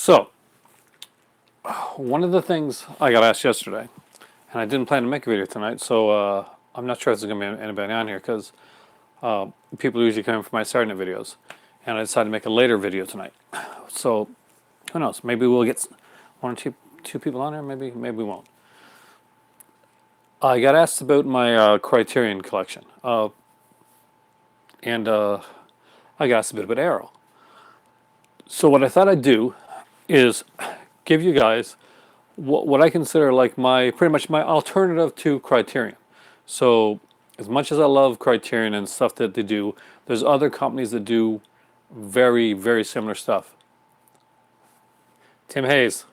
So, one of the things I got asked yesterday, and I didn't plan to make a video tonight, so I'm not sure if there's going to be anybody on here because people usually come in for my Saturday videos, and I decided to make a later video tonight. So, who knows? Maybe we'll get one or two people on here. Maybe we won't. I got asked about my Criterion collection, and I got asked a bit about Arrow. So what I thought I'd do is give you guys what I consider like pretty much my alternative to Criterion. So as much as I love Criterion and stuff that they do, there's other companies that do very, very similar stuff. Tim Hayes,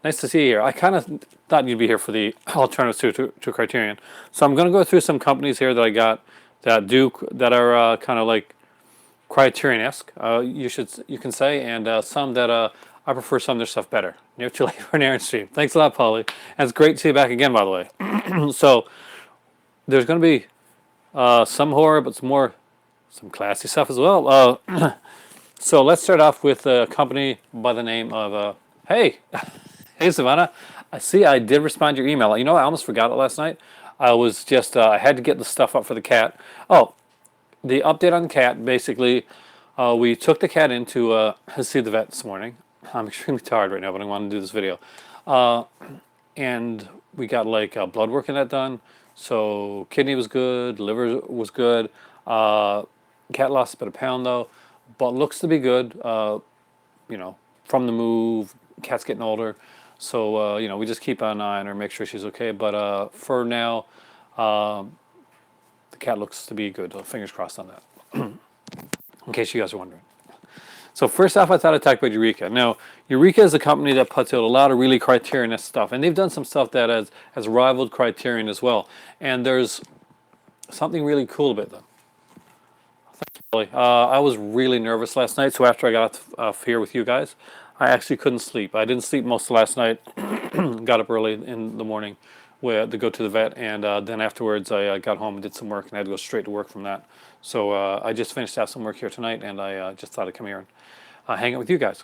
nice to see you here. I kind of thought you'd be here for the alternatives to Criterion. So I'm going to go through some companies here that I got that are kind of like Criterion-esque, you can say, and some that I prefer some of their stuff better. Never too late for an Aaron stream. Thanks a lot, Polly. And it's great to see you back again, by the way. So there's going to be some horror, but some classy stuff as well. So let's start off with a company by the name of hey Savannah. I see I did respond to your email. You know, I almost forgot it last night. I was just I had to get the stuff up for the cat. Oh, the update on the cat, basically, we took the cat in to see the vet this morning. I'm extremely tired right now, but I want to do this video. And we got like blood work in that done. So kidney was good, liver was good. Cat lost about a pound though, but looks to be good. You know, from the move, cat's getting older. So, you know, we just keep an eye on her, make sure she's okay. But for now, the cat looks to be good. Fingers crossed on that. In case you guys are wondering. So first off, I thought I'd talk about Eureka. Now, Eureka is a company that puts out a lot of really Criterion-esque stuff. And they've done some stuff that has rivaled Criterion as well. And there's something really cool about them. I was really nervous last night. So after I got off here with you guys, I actually couldn't sleep. I didn't sleep most of last night. Got up early in the morning to go to the vet, and then afterwards I got home and did some work, and I had to go straight to work from that. So I just finished out some work here tonight, and I just thought I'd come here and hang out with you guys.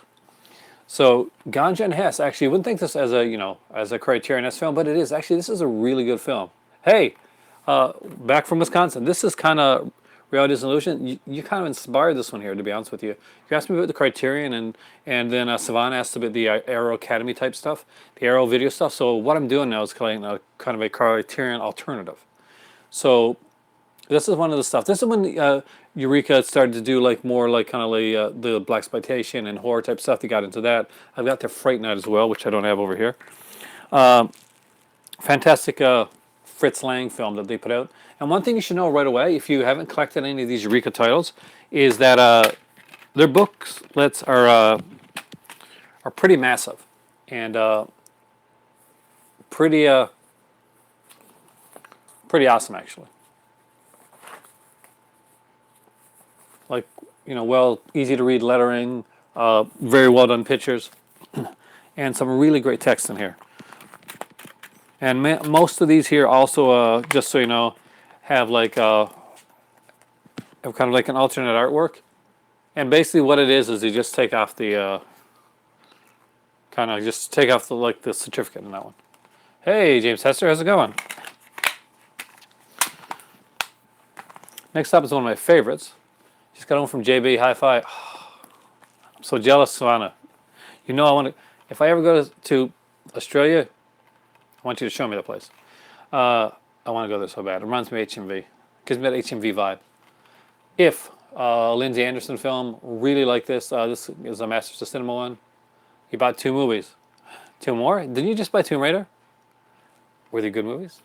So Ganja and Hess, actually, you wouldn't think this as a Criterion-esque film, but it is. Actually, this is a really good film. Hey, back from Wisconsin. This is kind of Reality is an Illusion. You kind of inspired this one here, to be honest with you. You asked me about the Criterion, and then Savannah asked about the Arrow Academy type stuff, the Arrow video stuff. So what I'm doing now is kind of a Criterion alternative. So this is one of the stuff. This is when Eureka started to do like more like kind of like the blaxploitation and horror type stuff. They got into that. I've got their Fright Night as well, which I don't have over here. Fantastic Fritz Lang film that they put out. And one thing you should know right away, if you haven't collected any of these Eureka titles, is that their booklets are pretty massive and pretty awesome actually. Like, you know, well, easy to read lettering, very well done pictures, and some really great text in here. And most of these here also, just so you know, have like have kind of like an alternate artwork. And basically what it is you just take off the like the certificate in that one. Hey, James Hester, how's it going? Next up is one of my favorites. Just got home from JB Hi-Fi. I'm so jealous, Savannah. You know, I want to. If I ever go to Australia, I want you to show me the place. I want to go there so bad. It reminds me of HMV. Gives me that HMV vibe. If Lindsay Anderson film, really like this. This is a Masters of Cinema one. You bought 2 movies. 2 more? Didn't you just buy Tomb Raider? Were they good movies?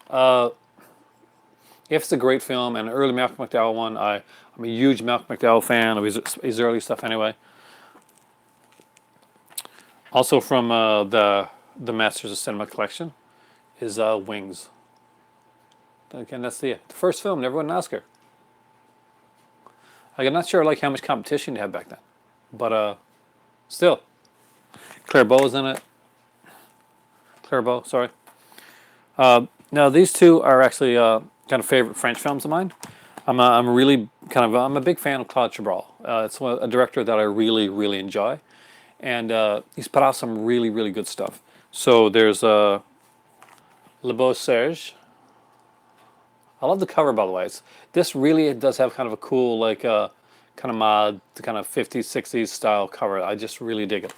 If it's a great film, and an early Malcolm McDowell one, I'm a huge Malcolm McDowell fan of his early stuff anyway. Also from the Masters of Cinema collection is Wings. Again, that's the first film, never won an Oscar. I'm not sure like how much competition they had back then, but still, Claire Beau's in it. Claire Beau, sorry. Now these two are actually kind of favorite French films of mine. I'm a big fan of Claude Chabrol. It's a director that I really enjoy, and he's put out some really, really good stuff. So there's Le Beau Serge. I love the cover, by the way. This really it does have kind of a cool, like, kind of mod, the kind of 50s, 60s style cover. I just really dig it.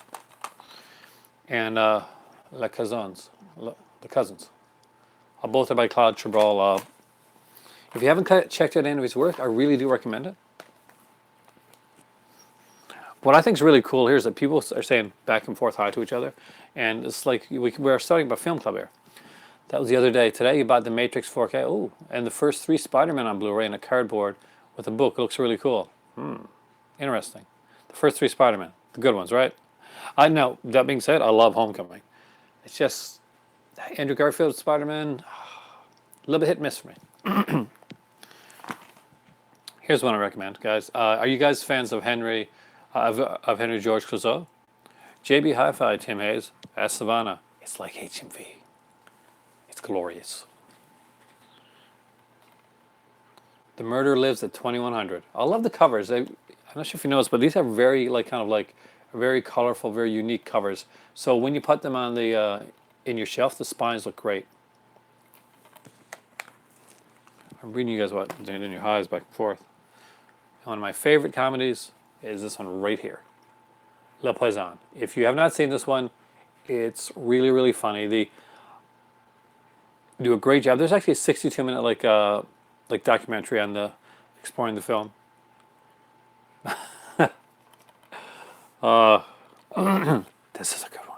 And Les Cousins. The Cousins. Both are by Claude Chabrol. If you haven't checked out any of his work, I really do recommend it. What I think is really cool here is that people are saying back and forth hi to each other. And it's like we're starting a film club here. That was the other day. Today you bought the Matrix 4K. Oh, and the first 3 Spider-Man on Blu-ray in a cardboard with a book. It looks really cool. Interesting. The first 3 Spider-Man. The good ones, right? I know. That being said, I love Homecoming. It's just Andrew Garfield Spider-Man, a little bit hit and miss for me. Here's one I recommend, guys. Are you guys fans of Henry George Clouseau? JB Hi-Fi, Tim Hayes, Ask Savannah. It's like HMV. It's glorious. The Murder Lives at 2100. I love the covers. I'm not sure if you noticed, but these are very very colorful, very unique covers. So when you put them on the in your shelf, the spines look great. I'm reading you guys what in your highs back and forth. One of my favorite comedies is this one right here, Le Poison. If you have not seen this one, it's really, really funny. They do a great job. There's actually a 62-minute like documentary on the exploring the film. This is a good one.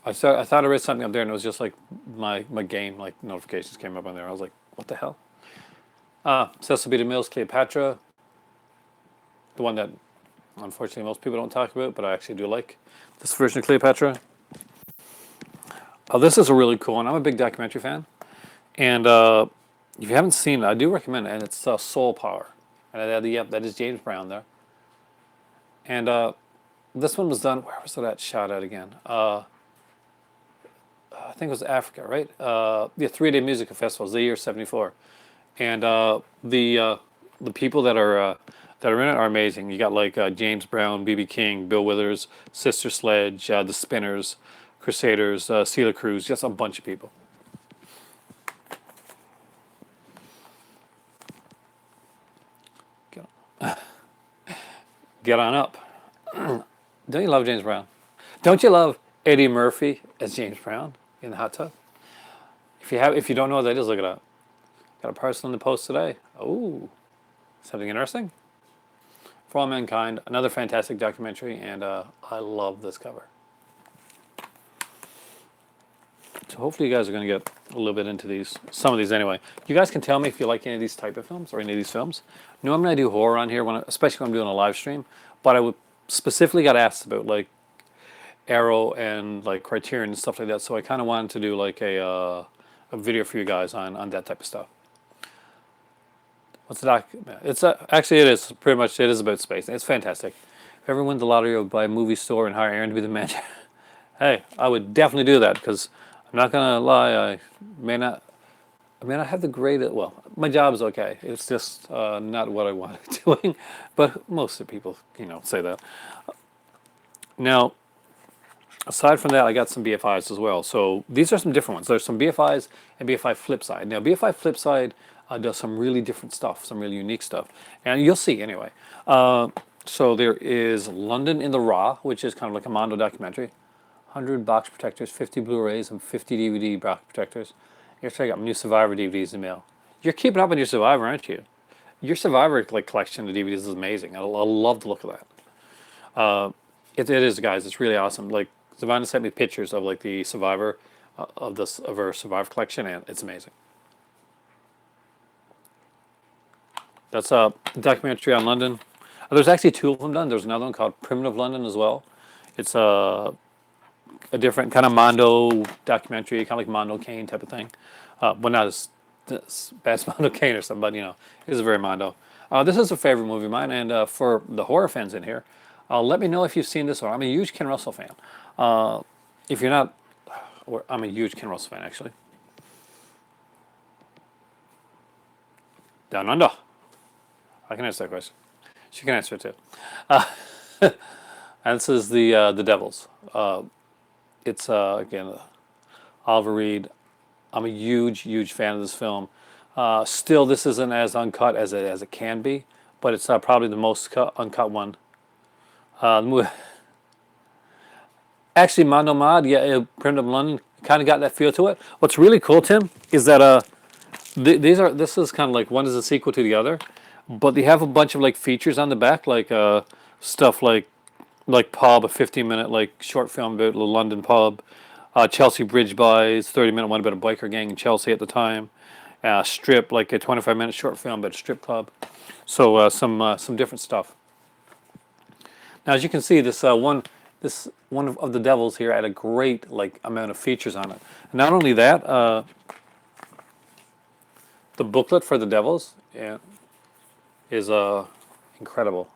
I thought I read something up there, and it was just like my game like notifications came up on there. I was like, what the hell? Cecil B. DeMille's Cleopatra, the one that unfortunately most people don't talk about, but I actually do like this version of Cleopatra. This is a really cool one. I'm a big documentary fan, and if you haven't seen it, I do recommend it. And it's Soul Power, and yep, that is James Brown there. And this one was done. Where was that shot at again? I think it was Africa, right? The 3-day music festival, the year '74, and the people that are in it are amazing. You got like James Brown, B.B. King, Bill Withers, Sister Sledge, the Spinners, Crusaders, Celia Cruz, just a bunch of people. Get on up. Don't you love James Brown? Don't you love Eddie Murphy as James Brown in the hot tub? If you don't know what that is, look it up. Got a parcel in the post today. Oh, something interesting. For All Mankind, another fantastic documentary, and I love this cover. So hopefully you guys are going to get a little bit into some of these anyway. You guys can tell me if you like any of these type of films or any of these films. Normally I do horror on here, especially when I'm doing a live stream, but I would specifically got asked about like Arrow and like Criterion and stuff like that, so I kind of wanted to do like a video for you guys on that type of stuff. What's the doc? It's actually it is pretty much it is about space. It's fantastic. If ever win the lottery, I would buy a movie store and hire Aaron to be the manager. Hey, I would definitely do that because I'm not gonna lie. I may not have the greatest. Well, my job is okay. It's just not what I wanted doing. But most of the people, say that. Now, aside from that, I got some BFIs as well. So these are some different ones. There's some BFIs and BFI Flipside. Now, BFI Flipside does some really different stuff, some really unique stuff, and you'll see anyway. So there is London in the Raw, which is kind of like a Mondo documentary. 100 box protectors, 50 Blu-rays, and 50 DVD box protectors. Here's I got new Survivor DVDs in the mail. You're keeping up on your Survivor, aren't you? Your Survivor collection of DVDs is amazing. I love the look of that. It is, guys. It's really awesome. Like Savannah sent me pictures of like the Survivor of her Survivor collection, and it's amazing. That's a documentary on London. There's actually 2 of them done. There's another one called Primitive London as well. It's a different kind of Mondo documentary, kind of like Mondo Cane type of thing. Well, not as bad as Mondo Cane or something, but it is very Mondo. This is a favorite movie of mine, and for the horror fans in here, let me know if you've seen this one. I'm a huge Ken Russell fan. If you're not, I'm a huge Ken Russell fan actually. Down Under. I can answer that question. She can answer it too. Uh, and this is the Devils. It's again Oliver Reed. I'm a huge fan of this film. Still, this isn't as uncut as it can be, but it's probably the most uncut one. Actually, Mod Nomad, yeah, Printed in London, kind of got that feel to it. What's really cool, Tim, is that this is kind of like one is a sequel to the other, but they have a bunch of like features on the back, like stuff like Pub, a 15-minute like short film about the London pub, Chelsea Bridge Buys, 30-minute one about a biker gang in Chelsea at the time, Strip, like a 25-minute short film about a strip club. So some different stuff. Now, as you can see, this one of the Devils here had a great like amount of features on it. And not only that, the booklet for the Devils, yeah, is incredible.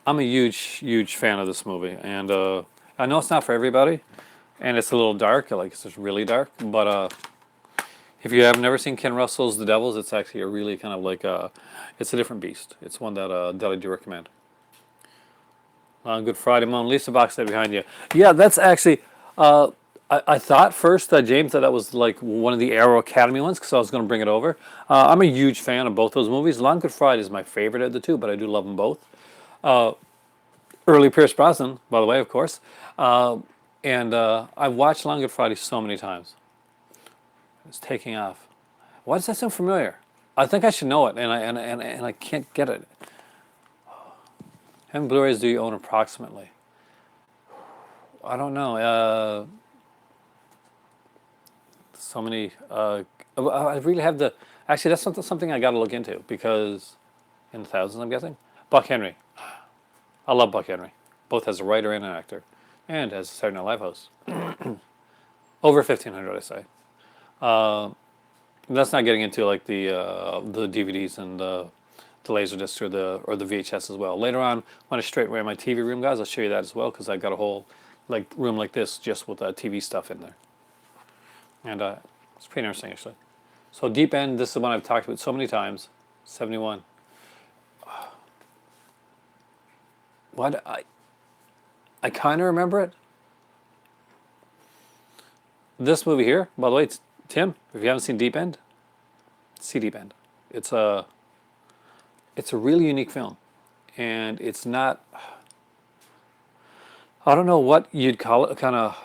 I'm a huge fan of this movie, and I know it's not for everybody, and it's a little dark, like it's just really dark. But if you have never seen Ken Russell's The Devils, it's actually a really kind of like it's a different beast. It's one that I do recommend. Good Friday, Mona Lisa box set behind you. Yeah, that's actually. I thought first, James, that was like one of the Arrow Academy ones because I was going to bring it over. I'm a huge fan of both those movies. Long Good Friday is my favorite of the two, but I do love them both. Early Pierce Brosnan, by the way, of course. And I've watched Long Good Friday so many times. It's taking off. Why does that sound familiar? I think I should know it, and I can't get it. How many Blu-rays do you own approximately? I don't know. So many. I really have the. Actually, that's something I got to look into because in the thousands, I'm guessing. Buck Henry. I love Buck Henry, both as a writer and an actor, and as a Saturday Night Live host. Over 1,500, I say. That's not getting into like the DVDs and the Laserdisc or the VHS as well. Later on, when I straight away my TV room, guys, I'll show you that as well because I've got a whole like room like this just with TV stuff in there, and it's pretty interesting actually. So Deep End, this is one I've talked about so many times. 71. What I kind of remember it. This movie here, by the way, it's Tim. If you haven't seen Deep End, see Deep End. It's a really unique film, and it's not. I don't know what you'd call it. Kind of,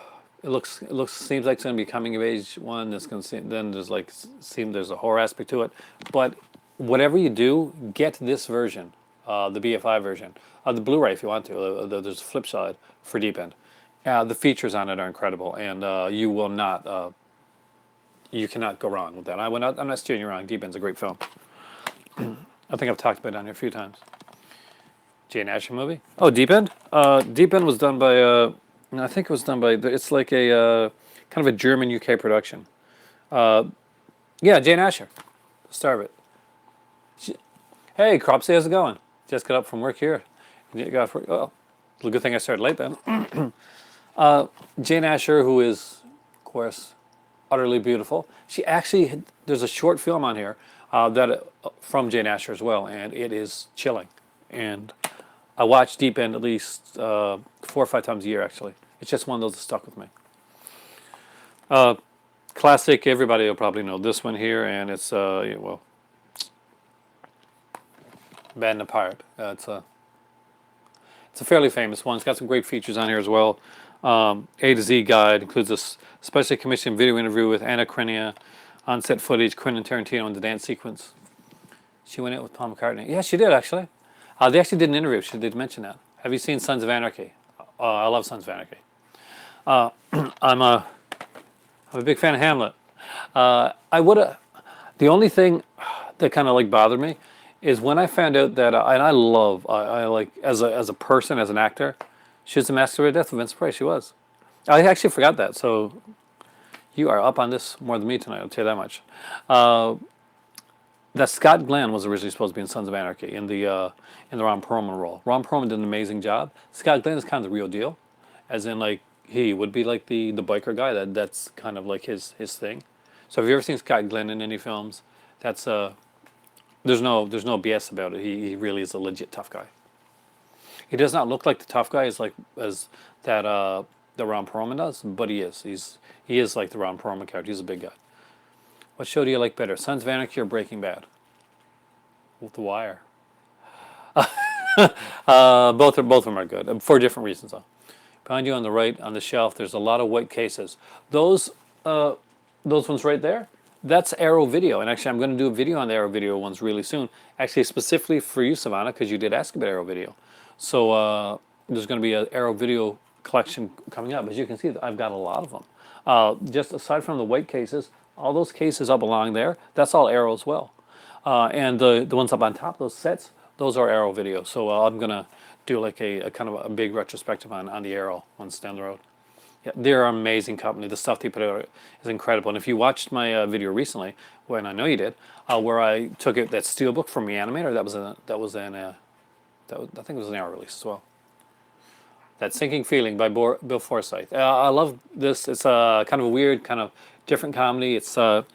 seems like it's going to be a coming of age one. That's going to then there's like there's a horror aspect to it, but whatever you do, get this version, the BFI version, the Blu-ray if you want to. There's a flip side for Deep End. The features on it are incredible, and you will not. You cannot go wrong with that. I'm not steering you wrong. Deep End's a great film. I think I've talked about it on here a few times. Jane Asher movie? Oh, Deep End? Deep End was done by, I think it was done by, it's like a, kind of a German UK production. Yeah, Jane Asher, the star of it. Hey, Cropsy, how's it going? Just got up from work here. Oh, it's a good thing I started late then. Jane Asher, who is, of course, utterly beautiful. She actually, there's a short film on here from Jane Asher as well, and it is chilling. And I watch Deep End at least 4 or 5 times a year, actually. It's just one of those that stuck with me. Classic, everybody will probably know this one here, and it's, well, Band Apart. It's a fairly famous one. It's got some great features on here as well. A to Z guide includes a specially commissioned video interview with Anna Krinia, on-set footage, Quentin Tarantino, and the dance sequence. She went out with Paul McCartney. Yeah, she did, actually. They actually did an interview. She did mention that. Have you seen Sons of Anarchy? I love Sons of Anarchy. I'm a big fan of Hamlet. The only thing that kind of like bothered me is when I found out that, and I like as a person, as an actor, she was the masquerade death of Vincent Price. She was. I actually forgot that. So you are up on this more than me tonight. I'll tell you that much. That Scott Glenn was originally supposed to be in Sons of Anarchy in the Ron Perlman role. Ron Perlman did an amazing job. Scott Glenn is kind of the real deal, as in like he would be like the biker guy. That's kind of like his thing. So if you ever seen Scott Glenn in any films, that's there's no BS about it. He really is a legit tough guy. He does not look like the tough guy as that the Ron Perlman does, but he is. He is like the Ron Perlman character. He's a big guy. What show do you like better, Sons of Anarchy or Breaking Bad? With The Wire. Both of them are good for different reasons though. Behind you on the right on the shelf, there's a lot of white cases. Those ones right there, that's Arrow Video. And actually, I'm going to do a video on the Arrow Video ones really soon. Actually, specifically for you, Savannah, because you did ask about Arrow Video. So there's going to be an Arrow Video collection coming up. As you can see, I've got a lot of them. Just aside from the white cases, all those cases up along there, that's all Arrow as well. And the ones up on top, those sets, those are Arrow Video. So I'm going to do like a kind of a big retrospective on the Arrow ones down the road. Yeah, they're an amazing company. The stuff they put out is incredible. And if you watched my video recently, when I know you did, where I took that steelbook from Reanimator, I think it was an Arrow release as well. That Sinking Feeling by Bill Forsyth. I love this. It's a kind of a weird, kind of different comedy. It's I'm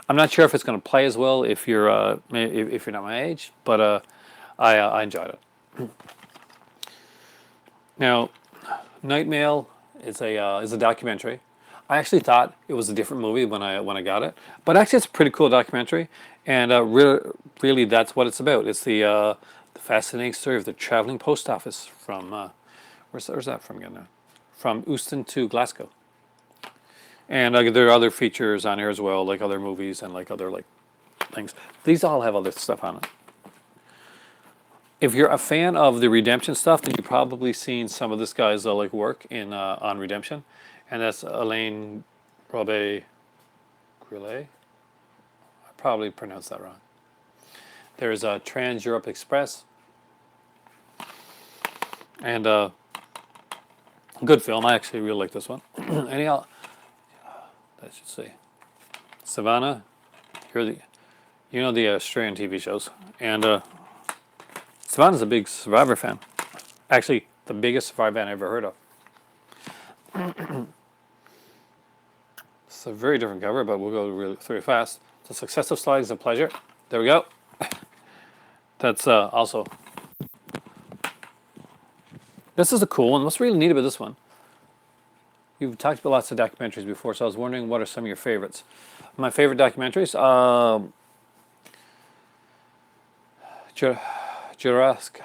not sure if it's going to play as well if you're not my age, but I enjoyed it. Now, Night Mail is a documentary. I actually thought it was a different movie when I got it, but actually it's a pretty cool documentary, and really that's what it's about. It's the fascinating story of the traveling post office from where's that from again now? From Euston to Glasgow. And there are other features on here as well, like other movies and like other like things. These all have other stuff on it. If you're a fan of the Redemption stuff, then you've probably seen some of this guy's like work in on Redemption, and that's Alain Robbe-Grillet. I probably pronounced that wrong. There's Trans Europe Express, and good film. I actually really like this one. Anyhow, I should say, Savannah, you know the Australian TV shows, and Savannah's a big Survivor fan. Actually, the biggest Survivor fan I ever heard of. It's a very different cover, but we'll go really through it fast. The Successive Slides of Pleasure. There we go. That's also. This is a cool one. What's really neat about this one? You've talked about lots of documentaries before, so I was wondering what are some of your favorites. My favorite documentaries? Jurassic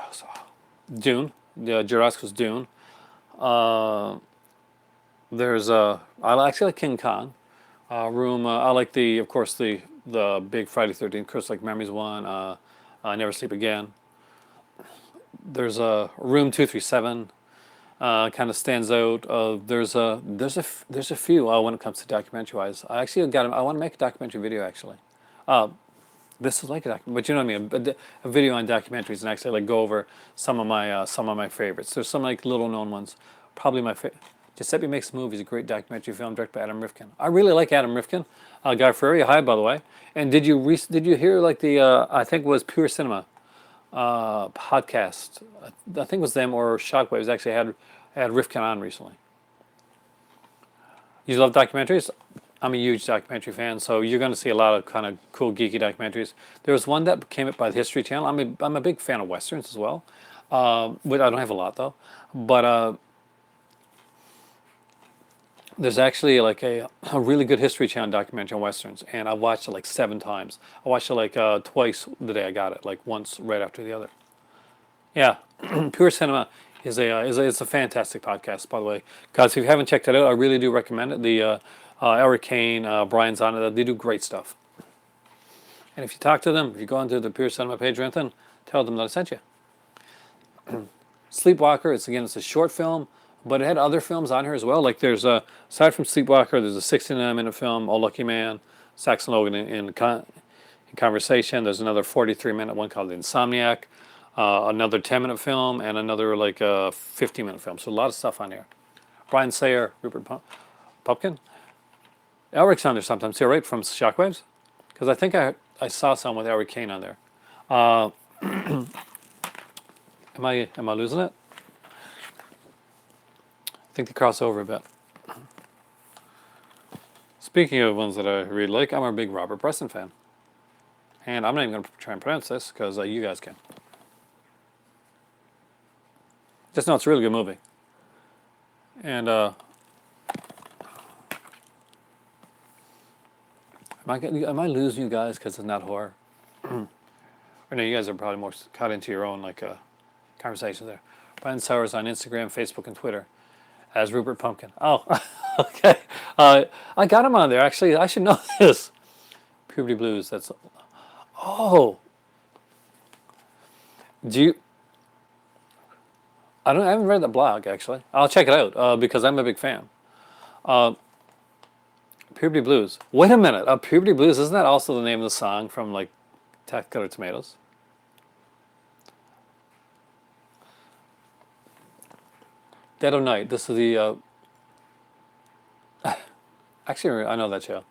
Dune. The Jurassic's Dune. There's I actually like King Kong. Room. I like of course the big Friday 13th. Of course, like Memories one. Never Sleep Again. There's a Room 237. Kind of stands out. There's a few when it comes to documentary wise. I want to make a documentary video actually. This is like a documentary, but you know what I mean. A video on documentaries and actually like go over some of my favorites. There's some like little known ones. Probably my favorite. Giuseppe Makes Movies, a great documentary film directed by Adam Rifkin. I really like Adam Rifkin. Guy Fieri, hi by the way. And did you hear like the I think it was Pure Cinema podcast? I think it was them or Shockwaves actually had Rifkin on recently. You love documentaries? I'm a huge documentary fan, so you're going to see a lot of kind of cool geeky documentaries. There was one that came up by the History Channel. I'm a big fan of westerns as well. But I don't have a lot though. But there's actually like a really good History Channel documentary on westerns, and I watched it like 7 times. I watched it like twice the day I got it, like once right after the other. Yeah, Pure Cinema is a fantastic podcast, by the way. Guys, if you haven't checked it out, I really do recommend it. The Eric Kane, Brian's on it. They do great stuff. And if you talk to them, if you go onto the Pure Cinema page or anything, tell them that I sent you. Sleepwalker, it's a short film, but it had other films on here as well. Like there's aside from Sleepwalker, there's a 69-minute film, Oh Lucky Man, Saxon Logan in Conversation. There's another 43-minute one called Insomniac, another 10-minute film, and another like 15-minute film. So a lot of stuff on here. Brian Sayer, Rupert Pupkin. Eric's on there sometimes too, right, from Shockwaves? Because I think I saw some with Eric Kane on there. Am I losing it? I think they cross over a bit. Speaking of ones that I really like, I'm a big Robert Bresson fan. And I'm not even going to try and pronounce this because you guys can. Just know it's a really good movie. And am I losing you guys because it's not horror? Or no, you guys are probably more caught into your own like conversations there. Brian Sowers on Instagram, Facebook, and Twitter as Rupert Pumpkin. Oh, okay. I got him on there. Actually, I should know this. Puberty Blues. That's. Oh, do you? I haven't read that blog actually. I'll check it out because I'm a big fan. Puberty Blues. Wait a minute. Puberty Blues. Isn't that also the name of the song from like Tactical Tomatoes? Dead of Night. This is the. Actually, I know that show.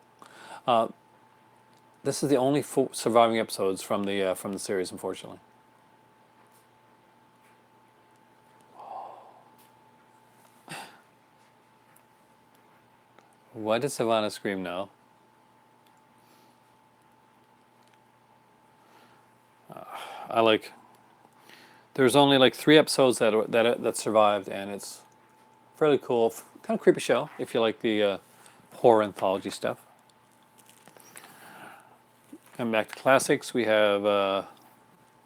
This is the only surviving episodes from the series, unfortunately. Why did Savannah scream no? I like. There's only like 3 episodes that survived, and it's fairly cool, kind of creepy show if you like the horror anthology stuff. Coming back to classics, we have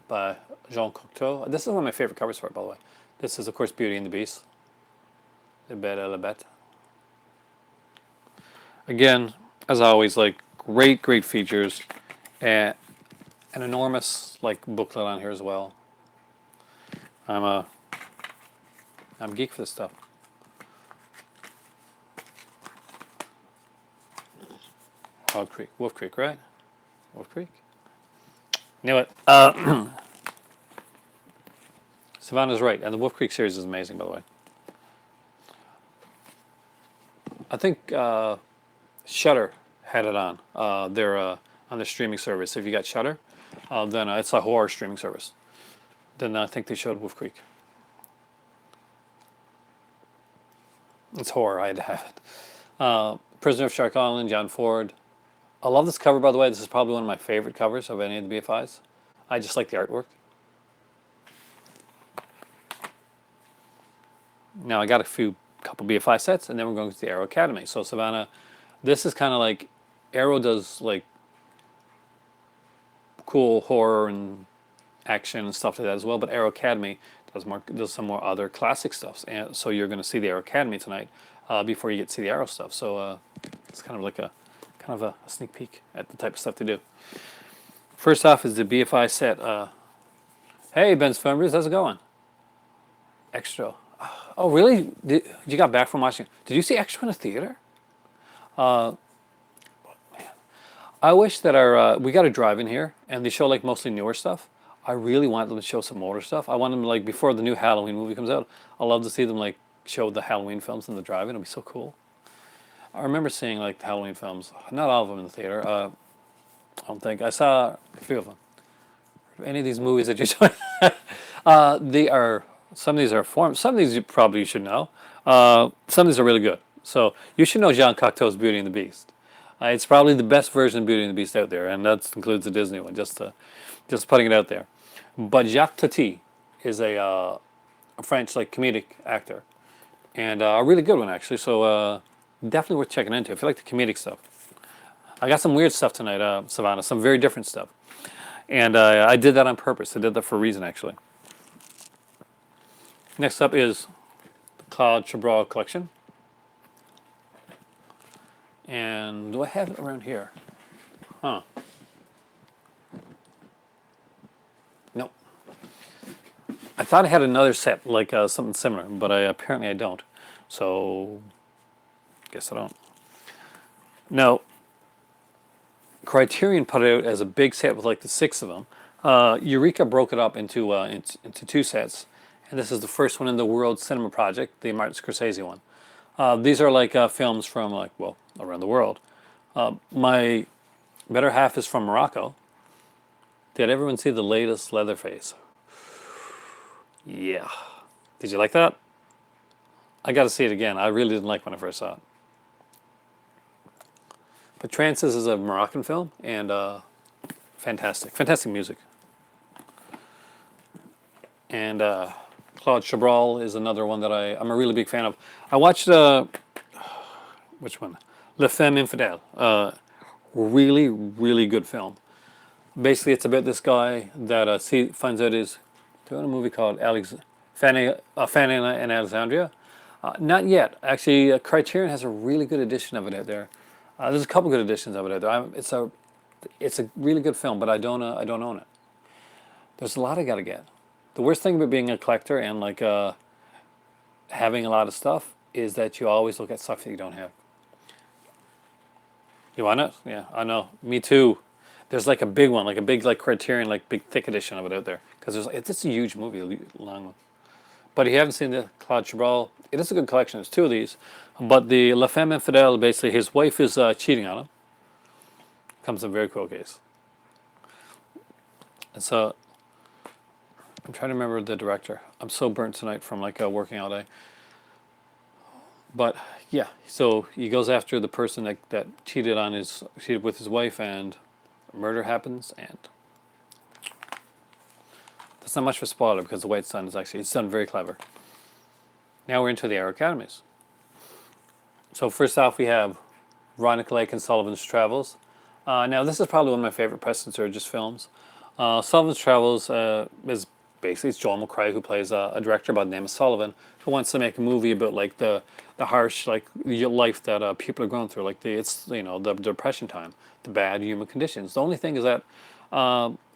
by Jean Cocteau. This is one of my favorite covers for it, by the way. This is, of course, Beauty and the Beast. Le Bête et la Bête. Again, as always, like great features, and an enormous like booklet on here as well. I'm a geek for this stuff. Wolf Creek, right? Wolf Creek. Knew it. Savannah's right, and the Wolf Creek series is amazing, by the way. I think Shudder had it on. They're on the streaming service. If you got Shudder, then it's a horror streaming service. Then I think they showed Wolf Creek. It's horror. I had to have it. Prisoner of Shark Island, John Ford. I love this cover, by the way. This is probably one of my favorite covers of any of the BFIs. I just like the artwork. Now I got a couple BFI sets, and then we're going to the Arrow Academy. So Savannah, this is kind of like Arrow does like cool horror and action and stuff like that as well, but Arrow Academy does some more other classic stuff. And so you're going to see the Arrow Academy tonight before you get to see the Arrow stuff. So it's kind of like a sneak peek at the type of stuff they do. First off is the BFI set. Hey, Ben Spenbers, how's it going? Extra. Oh, really? You got back from watching? Did you see Extra in the theater? Man, I wish that we got a drive-in here, and they show like mostly newer stuff. I really want them to show some older stuff. I want them like before the new Halloween movie comes out. I love to see them like show the Halloween films in the drive-in. It'd be so cool. I remember seeing like the Halloween films, not all of them in the theater. I don't think I saw a few of them. Any of these movies that you're showing, some of these are forms. Some of these you probably should know. Some of these are really good. So you should know Jean Cocteau's Beauty and the Beast. It's probably the best version of Beauty and the Beast out there, and that includes the Disney one. Just putting it out there. But Jacques Tati is a French like comedic actor, and a really good one actually. So definitely worth checking into if you like the comedic stuff. I got some weird stuff tonight, Savannah. Some very different stuff, and I did that on purpose. I did that for a reason actually. Next up is the Claude Chabrol collection. And do I have it around here? Huh. Nope. I thought I had another set, like something similar, but apparently I don't. So, guess I don't. Now, Criterion put it out as a big set with like the 6 of them. Eureka broke it up into 2 sets. And this is the first one in the World Cinema Project, the Martin Scorsese one. These are like films from like, well, around the world. My better half is from Morocco. Did everyone see the latest Leatherface? Yeah. Did you like that? I got to see it again. I really didn't like when I first saw it. But Trances is a Moroccan film, and fantastic music. And Claude Chabrol is another one that I'm a really big fan of. I watched which one? Le Femme Infidèle. Really good film. Basically, it's about this guy that finds out he's doing a movie called Fanny and Alexandria. Not yet. Actually, Criterion has a really good edition of it out there. There's a couple good editions of it out there. It's a really good film, but I don't own it. There's a lot I gotta get. The worst thing about being a collector and like having a lot of stuff is that you always look at stuff that you don't have. You want it? Yeah, I know. Me too. There's like a big one, like a big like Criterion, like big thick edition of it out there because it's a huge movie, a long one. But if you haven't seen the Claude Chabrol, it is a good collection. There's two of these. But the La Femme Infidèle, basically, his wife is cheating on him. Comes in a very cool case. And so, I'm trying to remember the director. I'm so burnt tonight from like working all day. But yeah, so he goes after the person that cheated with his wife, and murder happens, and that's not much of a spoiler because The White Sun it's done very clever. Now we're into the Air Academies. So first off, we have Veronica Lake and Sullivan's Travels. Now this is probably one of my favorite Preston Sturges films. Sullivan's Travels is basically it's Joel McCrea, who plays a director by the name of Sullivan, who wants to make a movie about like the harsh like life that people are going through, like the depression time, the bad human conditions. The only thing is that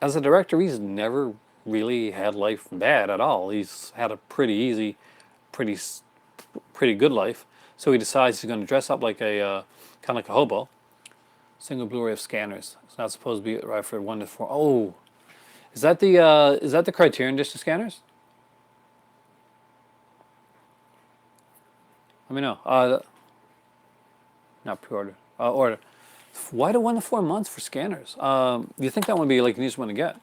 as a director, he's never really had life bad at all. He's had a pretty easy, pretty good life. So he decides he's going to dress up like a kind of like a hobo. Single Blu-ray of Scanners. It's not supposed to be right for 1 to 4. Oh, is that the Criterion dish of Scanners? Let me know. Not pre-order. Order. Why do 1 to 4 months for Scanners? You think that would be like an easy one to get?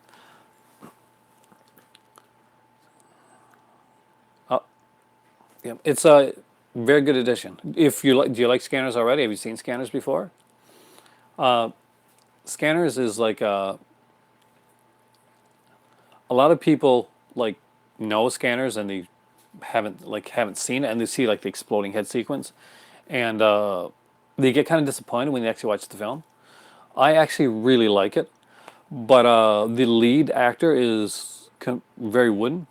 Yeah, it's a very good edition. If you do you like Scanners already? Have you seen Scanners before? Scanners is like a lot of people like know Scanners and they haven't seen it, and they see like the exploding head sequence, and they get kind of disappointed when they actually watch the film. I actually really like it, but the lead actor is very wooden.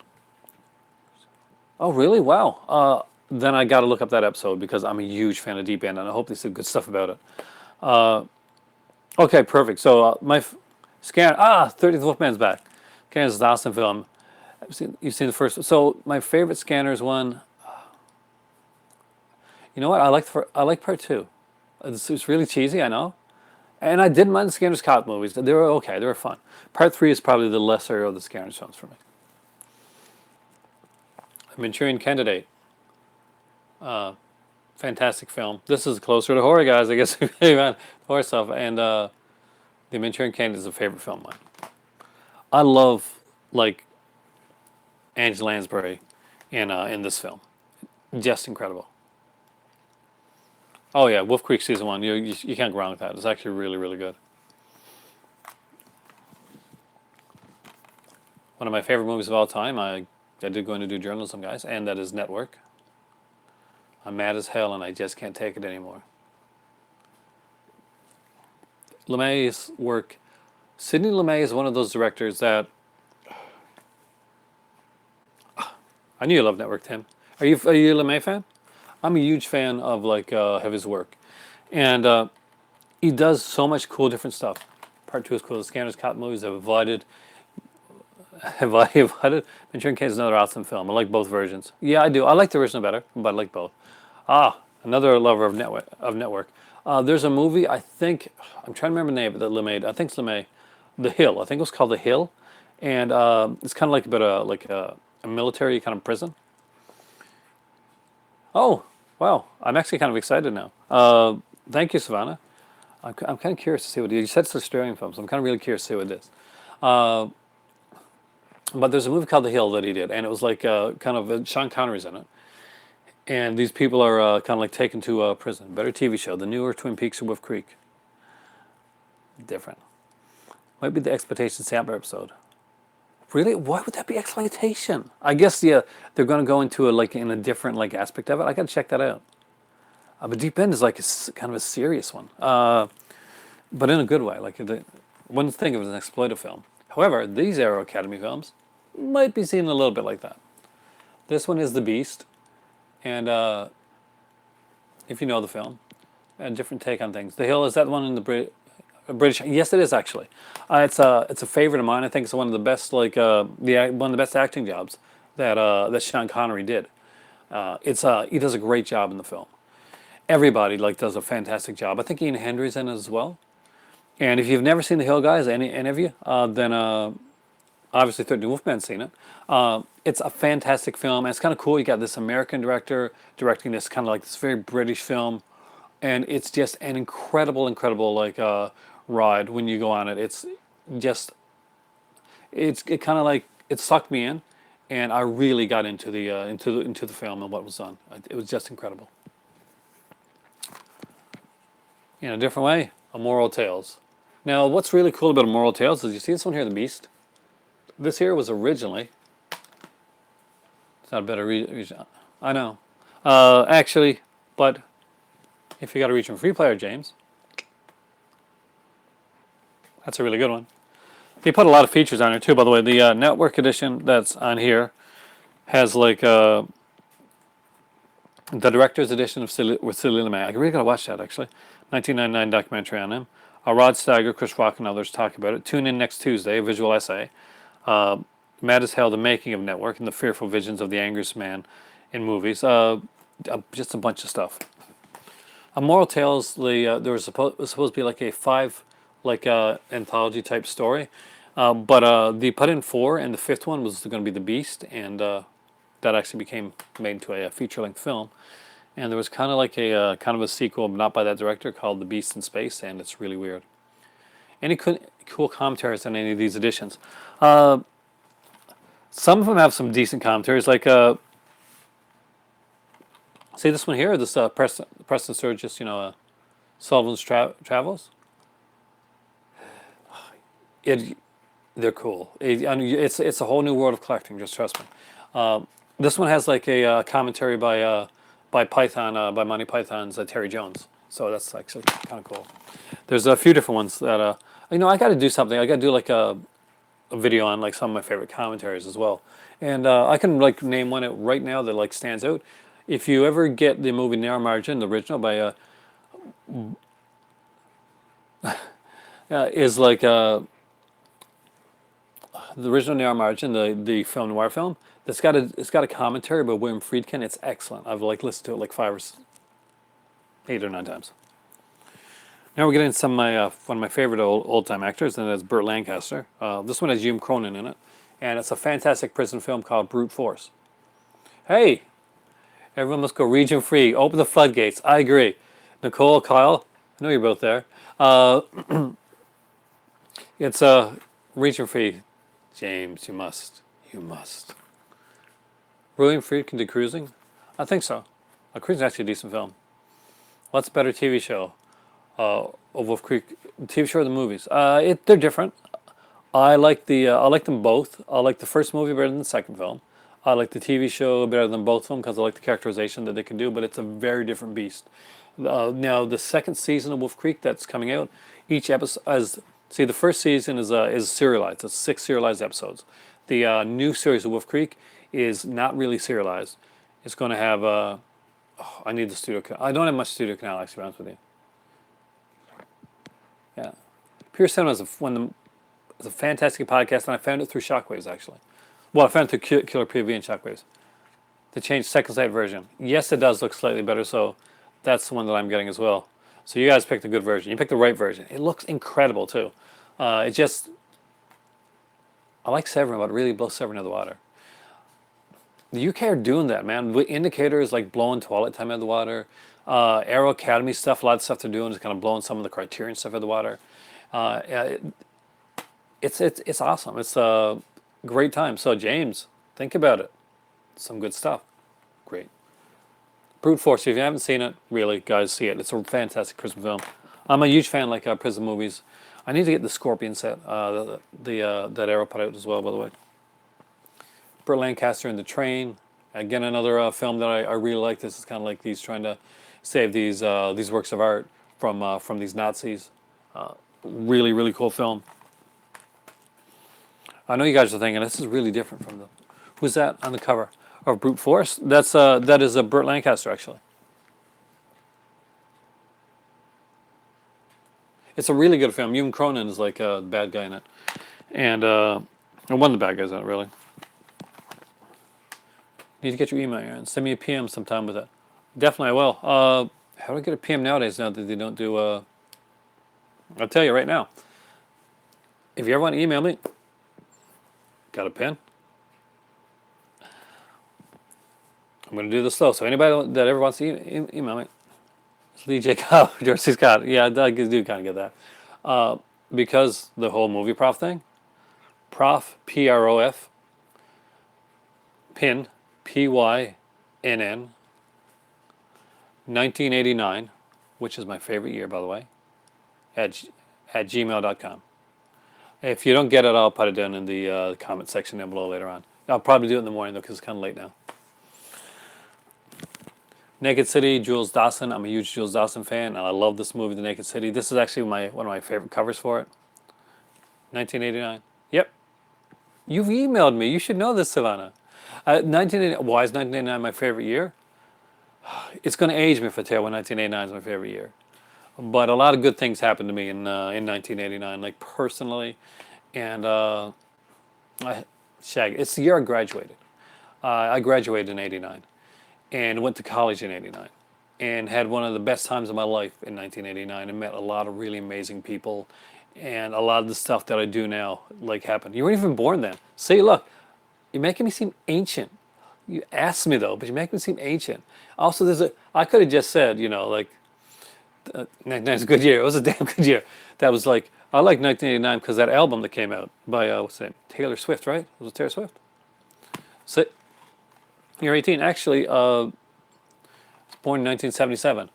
Oh, really? Wow. Then I got to look up that episode because I'm a huge fan of Deep End, and I hope they said good stuff about it. Okay, perfect. So Scan 30th Wolfman's back. Scanners is an awesome film. You've seen the first one. So my favorite Scanners one. You know what? I like part two. It's really cheesy, I know, and I didn't mind the Scanners cop movies. They were okay. They were fun. Part three is probably the lesser of the Scanners films for me. Manchurian Candidate. Fantastic film. This is closer to horror, guys. I guess horror stuff. And the Manchurian Candidate is a favorite film of mine. I love like Angela Lansbury in this film. Just incredible. Oh yeah, Wolf Creek season 1. You can't go wrong with that. It's actually really good. One of my favorite movies of all time. I did go into do journalism, guys, and that is Network. I'm mad as hell, and I just can't take it anymore. LeMay's work. Sidney Lumet is one of those directors that I knew you loved Network, Tim. Are you a LeMay fan? I'm a huge fan of of his work, and he does so much cool different stuff. Part 2 is cool. The Scanners cop movies have avoided. Manchurian Candidate is another awesome film. I like both versions. Yeah, I do. I like the original better, but I like both. Another lover of Network. There's a movie, I think, I'm trying to remember the name that LeMay, I think it's LeMay, The Hill. I think it was called The Hill. And it's kind of like a military kind of prison. Oh, wow. I'm actually kind of excited now. Thank you, Savannah. I'm kind of curious to see what you said. It's Australian films. I'm kind of really curious to see what it is. But there's a movie called The Hill that he did, and it was like Sean Connery's in it. And these people are kind of like taken to prison. Better TV show, the newer Twin Peaks of Wolf Creek. Different. Might be the exploitation sampler episode. Really? Why would that be exploitation? I guess yeah, they're going to go into in a different aspect of it. I got to check that out. But Deep End is kind of a serious one, but in a good way. One thing of it as an exploitive film. However, these Arrow Academy films might be seen a little bit like that. This one is The Beast, and if you know the film, a different take on things. The Hill, is that one in the British? Yes, it is actually. It's a favorite of mine. I think it's one of the best one of the best acting jobs that Sean Connery did. He does a great job in the film. Everybody does a fantastic job. I think Ian Hendry's in it as well. And if you've never seen The Hill, guys, any of you, then obviously 13 Wolfman's seen it. It's a fantastic film, and it's kind of cool. You got this American director directing this kind of this very British film, and it's just an incredible ride when you go on it. It's just it kind of it sucked me in, and I really got into the film and what was done. It was just incredible. In a different way, Immoral Tales. Now, what's really cool about Immoral Tales is you see this one here, The Beast. This here was originally. It's not a better region. I know. Actually, but if you got a region free player, James, that's a really good one. They put a lot of features on here too, by the way. The network edition that's on here has the director's edition with Silly LeMay. I really gotta watch that actually. 1999 documentary on him. Rod Steiger, Chris Rock, and others talk about it. Tune in next Tuesday, a visual essay. Mad as Hell, The Making of Network, and the Fearful Visions of the Angriest Man in Movies. Just a bunch of stuff. Immoral Tales, there was supposed to be a 5 anthology type story, but they put in 4, and the 5th one was going to be The Beast, and that actually became made into a feature-length film. And there was kind of a sequel, not by that director, called The Beast in Space, and it's really weird. Any cool commentaries on any of these editions? Some of them have some decent commentaries, see this one here, this Preston Sturges, Sullivan's Travels. They're cool. It's a whole new world of collecting. Just trust me. This one has a commentary by Python, by Monty Python's Terry Jones. So that's actually kind of cool. There's a few different ones that I got to do something. I got to do a video on some of my favorite commentaries as well. And I can name one right now that stands out. If you ever get the movie Narrow Margin, the original by is the original Narrow Margin, the film noir film. It's got a commentary by William Friedkin. It's excellent. I've listened to it 5 or 8 or 9 times. Now we're getting some of my one of my favorite old time actors, and that's Burt Lancaster. This one has Jim Cronin in it, and it's a fantastic prison film called Brute Force. Hey, everyone must go region free. Open the floodgates. I agree. Nicole, Kyle, I know you're both there. It's region free. James, you must. You must. William Friedkin did Cruising? I think so. Cruising is actually a decent film. What's a better TV show? Wolf Creek, TV show or the movies? They're different. I like them both. I like the first movie better than the second film. I like the TV show better than both of them because I like the characterization that they can do, but it's a very different beast. Now, the second season of Wolf Creek that's coming out, each episode, the first season is serialized. It's 6 serialized episodes. The new series of Wolf Creek is not really serialized. It's going to have, I need the studio canal. I don't have much studio canal, actually, to be honest with you. Yeah. Pure Cinema is a fantastic podcast, and I found it through Shockwaves, actually. Well, I found it through Killer PV and Shockwaves. They changed second sight version. Yes, it does look slightly better, so that's the one that I'm getting as well. So you guys picked a good version. You picked the right version. It looks incredible, too. I like Severin, but it really blows Severin out of the water. The UK are doing that, man. Indicators blowing Twilight Time out of the water. Arrow Academy stuff, a lot of stuff they're doing is kind of blowing some of the Criterion stuff out of the water. It's awesome. It's a great time. So James, think about it. Some good stuff. Great. Brute Force. If you haven't seen it, really, guys, see it. It's a fantastic prison film. I'm a huge fan prison movies. I need to get the Scorpion set. That Arrow put out as well, by the way. Burt Lancaster in the Train. Again, another film that I really like. This is kind of like he's trying to save these works of art from these Nazis. Really, really cool film. I know you guys are thinking this is really different from the. Who's that on the cover of Brute Force? That is a Burt Lancaster actually. It's a really good film. Ewan Cronin is like the bad guy in it, and one of the bad guys in it really. Need to get your email and send me a PM sometime with it. Definitely I will. How do I get a PM nowadays now that they don't do I'll tell you right now. If you ever want to email me, got a pen? I'm going to do this slow. So anybody that ever wants to email me, it's Lee J. Cobb, George C. Scott. Yeah, I do kind of get that. Because the whole movie prof thing, prof, P-R-O-F, pin, P-Y-N-N, 1989, which is my favorite year, by the way, at gmail.com. If you don't get it, I'll put it down in the comment section down below later on. I'll probably do it in the morning, though, because it's kind of late now. Naked City, Jules Dawson. I'm a huge Jules Dawson fan, and I love this movie, The Naked City. This is actually one of my favorite covers for it. 1989. Yep. You've emailed me. You should know this, Savannah. 1980. Why is 1989 my favorite year? It's going to age me if I tell you why 1989 is my favorite year. But a lot of good things happened to me in 1989, like personally, and it's the year I graduated. I graduated in '89, and went to college in '89, and had one of the best times of my life in 1989, and met a lot of really amazing people, and a lot of the stuff that I do now like happened. You weren't even born then. See, look, you're making me seem ancient. You asked me though, but you're making me seem ancient. Also, I could have just said, like. 1989 is a good year. It was a damn good year. That was like, I like 1989 because that album that came out by, what's the name? Taylor Swift, right? Was it Taylor Swift? So, you're 18. Actually, born in 1977.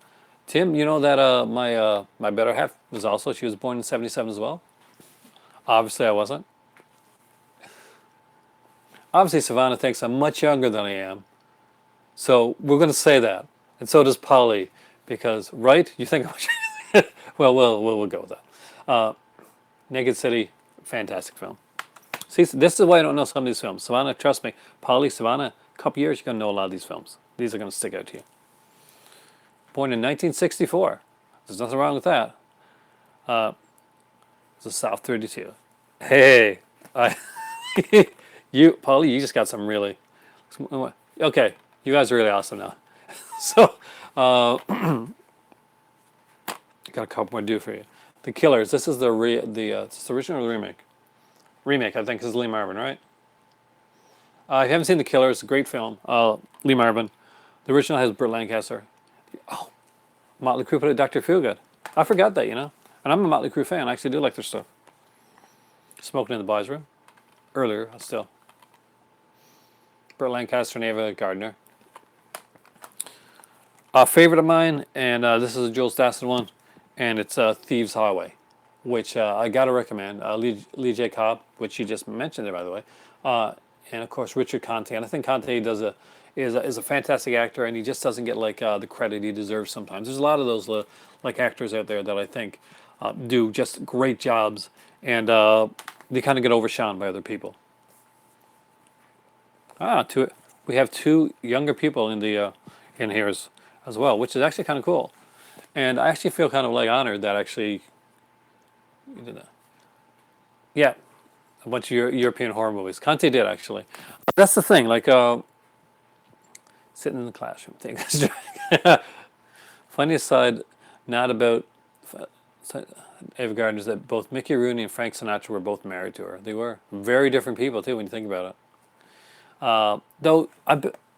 Tim, you know that my better half she was born in 77 as well? Obviously, I wasn't. Obviously, Savannah thinks I'm much younger than I am. So, we're going to say that. And so does Polly. Because, right? You think I'm well, we'll go with that. Naked City, fantastic film. See, this is why I don't know some of these films. Savannah, trust me. Polly, Savannah, a couple years, you're going to know a lot of these films. These are going to stick out to you. Born in 1964. There's nothing wrong with that. It's a South 32. Hey, Polly, you just got some really... Okay, you guys are really awesome now. So... got a couple more to do for you. The Killers. This is the original or the remake? Remake, I think, is Lee Marvin, right? If you haven't seen The Killers, it's a great film. Lee Marvin. The original has Burt Lancaster. Oh, Motley Crue put a Dr. Feelgood. I forgot that, And I'm a Motley Crue fan. I actually do like their stuff. Smoking in the Boys' Room. Earlier, still. Burt Lancaster and Ava Gardner. A favorite of mine, and this is a Jules Dawson one, and it's Thieves Highway, which I gotta recommend. Lee J. Cobb, which you just mentioned there, by the way, and of course Richard Conte. And I think Conte is a fantastic actor, and he just doesn't get like the credit he deserves sometimes. There's a lot of those like actors out there that I think do just great jobs, and they kind of get overshone by other people. We have two younger people in here as well, which is actually kind of cool. And I actually feel kind of like honored that actually you did that. Yeah, a bunch of European horror movies. Conte did actually. That's the thing, like sitting in the classroom thing. Funny aside, not about Ava Gardner, is that both Mickey Rooney and Frank Sinatra were both married to her. They were very different people too when you think about it. Though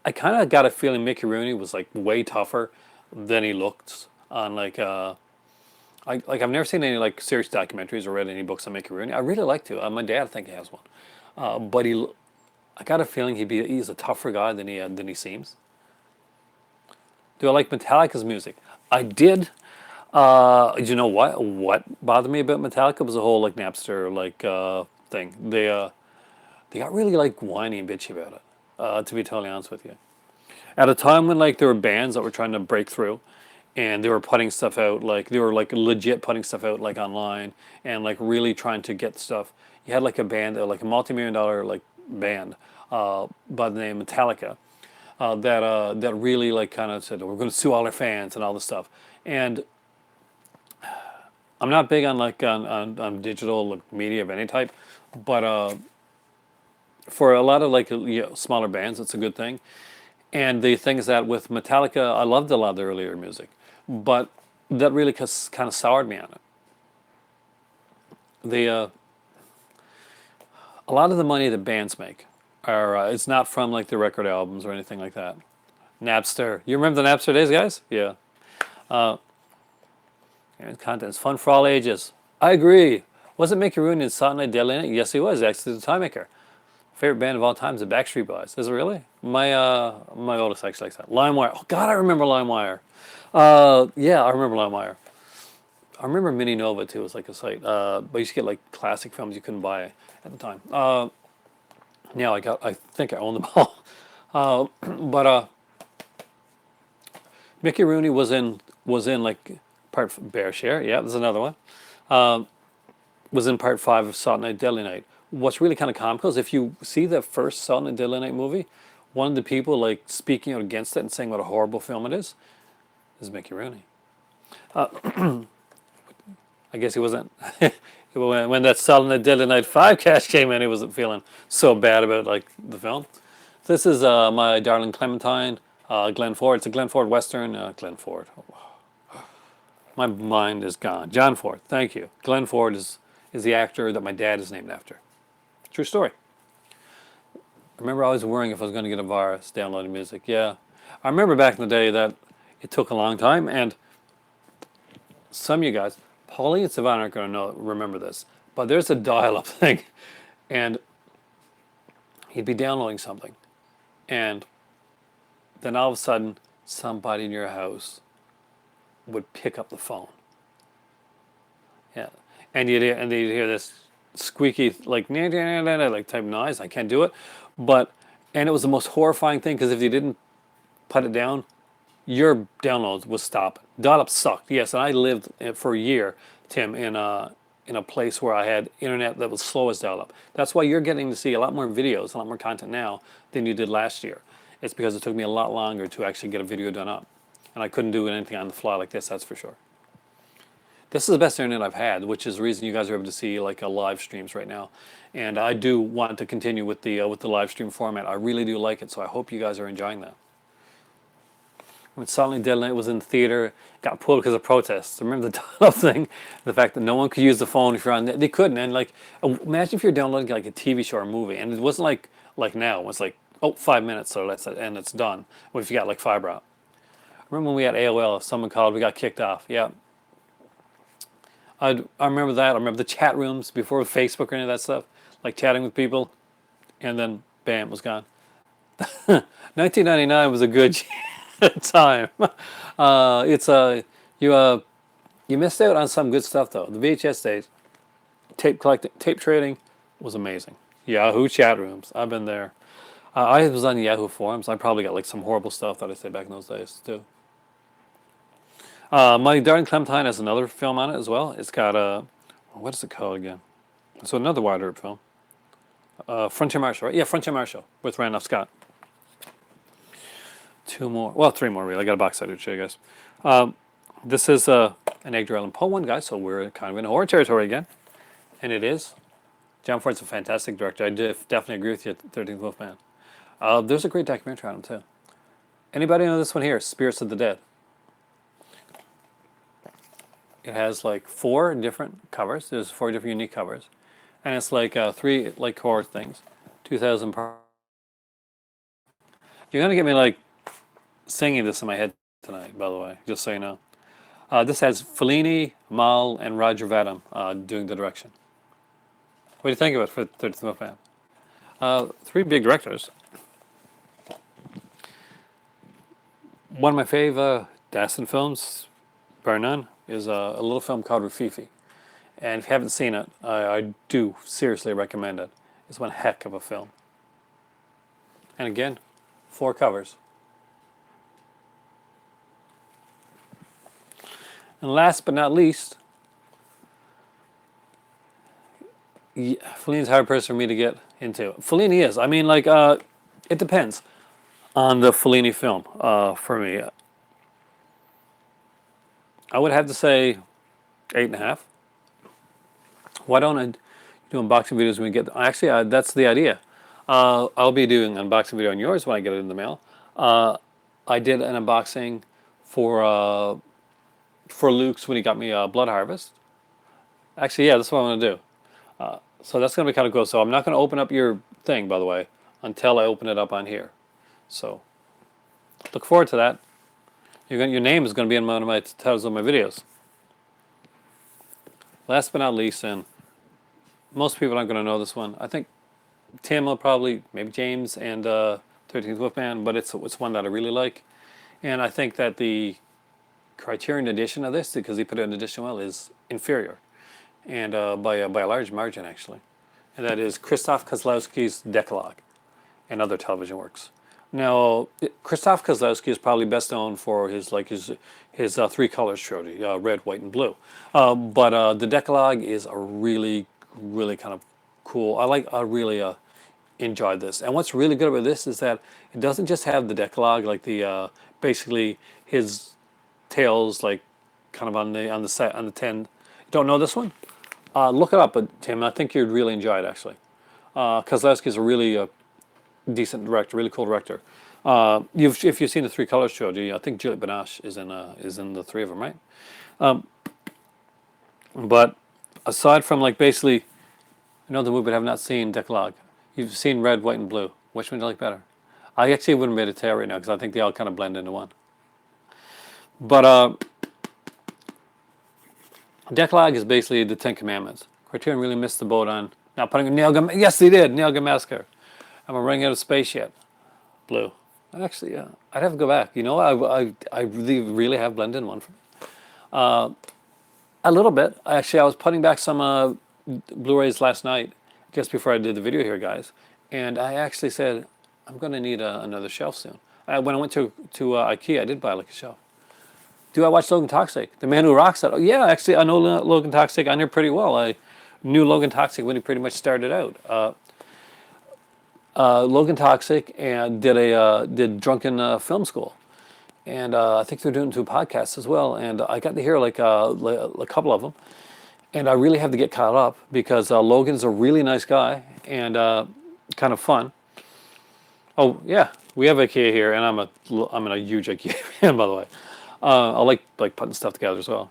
I kind of got a feeling Mickey Rooney was like way tougher than he looked on like I've never seen any like serious documentaries or read any books on Mickey Rooney. I really like to. My dad I think he has one, but I got a feeling he's a tougher guy than he seems. Do I like Metallica's music? I did. You know what? What bothered me about Metallica was the whole like Napster like thing. They got really like whiny and bitchy about it. To be totally honest with you, at a time when like there were bands that were trying to break through, and they were putting stuff out like they were like legit putting stuff out like online and like really trying to get stuff. You had like a band, like a multi-million-dollar like band by the name Metallica that really like kind of said we're going to sue all our fans and all this stuff. And I'm not big on like on digital like, media of any type, but for a lot of like smaller bands, it's a good thing. And the thing is that with Metallica, I loved a lot of the earlier music, but that really kind of soured me on it. The A lot of the money that bands make are it's not from like the record albums or anything like that. Napster, you remember the Napster days, guys? Yeah. And content is fun for all ages. I agree. Wasn't Mickey Rooney in Saturday Night Deadly Night? Yes, he was. Actually, the Time Maker. Favorite band of all time is the Backstreet Boys. Is it really? My oldest actually likes that. LimeWire. Oh God, I remember LimeWire. Yeah, I remember LimeWire. I remember Mini Nova too. It was like a site, but you used to get like classic films you couldn't buy at the time. Now I think I own them all. But Mickey Rooney was in like part Bear Share. Yeah, there's another one. Was in part 5 of Saturday Night Deadly Night. What's really kind of comical is if you see the first Saturday Night Deadly Night movie, one of the people like speaking out against it and saying what a horrible film it is Mickey Rooney. I guess he wasn't. When that Saturday Night Deadly Night 5 cast came in, he wasn't feeling so bad about like the film. This is My Darling Clementine, Glenn Ford. It's a Glenn Ford Western. Glenn Ford. My mind is gone. John Ford. Thank you. Glenn Ford is the actor that my dad is named after. True story. I remember always worrying if I was going to get a virus downloading music. Yeah. I remember back in the day that it took a long time, and some of you guys, Paulie and Savannah aren't going to remember this, but there's a dial-up thing, and he'd be downloading something, and then all of a sudden, somebody in your house would pick up the phone. Yeah, and you'd hear this squeaky like like type noise. I can't do it, but and it was the most horrifying thing because if you didn't put it down, your downloads would stop. Dial-up sucked. Yes, and I lived for a year, Tim, in a place where I had internet that was slow as dial-up. That's why you're getting to see a lot more videos, a lot more content now than you did last year. It's because it took me a lot longer to actually get a video done up, and I couldn't do anything on the fly like this. That's for sure. This is the best internet I've had, which is the reason you guys are able to see like live streams right now. And I do want to continue with the live stream format. I really do like it, so I hope you guys are enjoying that. When Saturday Night Deadly Night was in the theater, got pulled because of protests. Remember the dial-up thing? The fact that no one could use the phone if you're on. They couldn't. And like, imagine if you're downloading like a TV show or a movie, and it wasn't like now. It's like 5 minutes or less, and it's done. What if you got like fiber out? Remember when we had AOL? If someone called, we got kicked off. Yeah. I remember that. I remember the chat rooms before Facebook or any of that stuff, like chatting with people, and then bam, it was gone. 1999 was a good time. It's you missed out on some good stuff though. The VHS days, tape collecting, tape trading was amazing. Yahoo chat rooms, I've been there. I was on Yahoo forums. I probably got like some horrible stuff that I said back in those days too. My Darling Clementine has another film on it as well. It's got what is it called again? So another Wyatt Earp film. Frontier Marshal, right? Yeah, Frontier Marshal with Randolph Scott. 2 more. Well, 3 more really. I got a box set to show you guys. This is an Edgar Allan Poe one, guys, so we're kind of in horror territory again. And it is. John Ford's a fantastic director. I definitely agree with you, 13th Wolfman. There's a great documentary on him, too. Anybody know this one here, Spirits of the Dead? It has like 4 different covers. There's 4 different unique covers. And it's like 3 like horror things. 2000 per. You're going to get me like singing this in my head tonight, by the way, just so you know. This has Fellini, Mal, and Roger Vadim doing the direction. What do you think of it for 13th Wolfman? 3 big directors. One of my fave Dassin films, bar none, is a little film called Rififi. And if you haven't seen it, I do seriously recommend it. It's one heck of a film. And again, 4 covers. And last but not least, Fellini's a hard person for me to get into. Fellini is. I mean, like, it depends on the Fellini film for me. I would have to say 8.5. Why don't I do unboxing videos when we get... Actually, that's the idea. I'll be doing an unboxing video on yours when I get it in the mail. I did an unboxing for Luke's when he got me Blood Harvest. Actually, yeah, that's what I'm going to do. So that's going to be kind of cool. So I'm not going to open up your thing, by the way, until I open it up on here. So look forward to that. Your name is going to be in one of my titles of my videos. Last but not least, and most people aren't going to know this one. I think Tim will probably, maybe James and 13th Wolfman, but it's one that I really like. And I think that the Criterion edition of this, because he put it in edition well, is inferior. And by a large margin, actually. And that is Krzysztof Kozlowski's Decalogue and other television works. Now, Krzysztof Kozlowski is probably best known for his 3 colors trilogy, red, white, and blue. But the Decalogue is a really, really kind of cool. I really enjoyed this. And what's really good about this is that it doesn't just have the Decalogue, like the basically his tales, like kind of on the 10. You don't know this one? Look it up, but Tim, I think you'd really enjoy it actually. Kozlowski is a really decent director, really cool director. If you've seen the 3 colors trilogy, I think Juliette Binoche is in the 3 of them, right? But aside from like basically, I know the movie, but have not seen Decalogue. You've seen red, white, and blue. Which one do you like better? I actually wouldn't be able to tell right now because I think they all kind of blend into one. But Decalogue is basically the 10 Commandments. Criterion really missed the boat on not putting yes, they did. Neil Massacre. I'm running out of space yet. Blue. Actually, yeah. I'd have to go back. You know, I really have blended in one. A little bit. Actually, I was putting back some Blu-rays last night, just before I did the video here, guys. And I actually said, I'm going to need another shelf soon. When I went to IKEA, I did buy like a shelf. Do I watch Logan Toxic? The Man Who Rocks That? Oh, yeah, actually, I know Logan Toxic. I know pretty well. I knew Logan Toxic when he pretty much started out. Logan Toxic and did Drunken Film School, and I think they're doing 2 podcasts as well. And I got to hear like a couple of them, and I really have to get caught up because Logan's a really nice guy and kind of fun. Oh yeah, we have IKEA here, and I'm a huge IKEA fan, by the way. I like putting stuff together as well.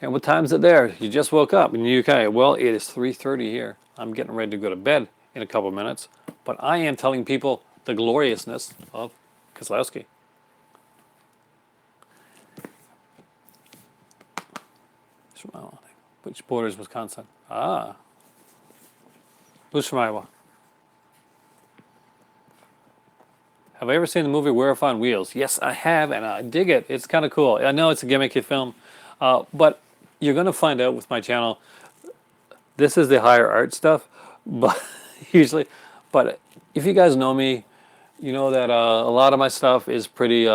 And what time is it there? You just woke up in the UK. Well, it is 3:30 here. I'm getting ready to go to bed in a couple of minutes. But I am telling people the gloriousness of Kozlowski. Which borders Wisconsin? Who's from Iowa? Have I ever seen the movie Werewolf on Wheels? Yes, I have, and I dig it. It's kind of cool. I know it's a gimmicky film, but you're going to find out with my channel, this is the higher art stuff, but usually, but if you guys know me, you know that a lot of my stuff is pretty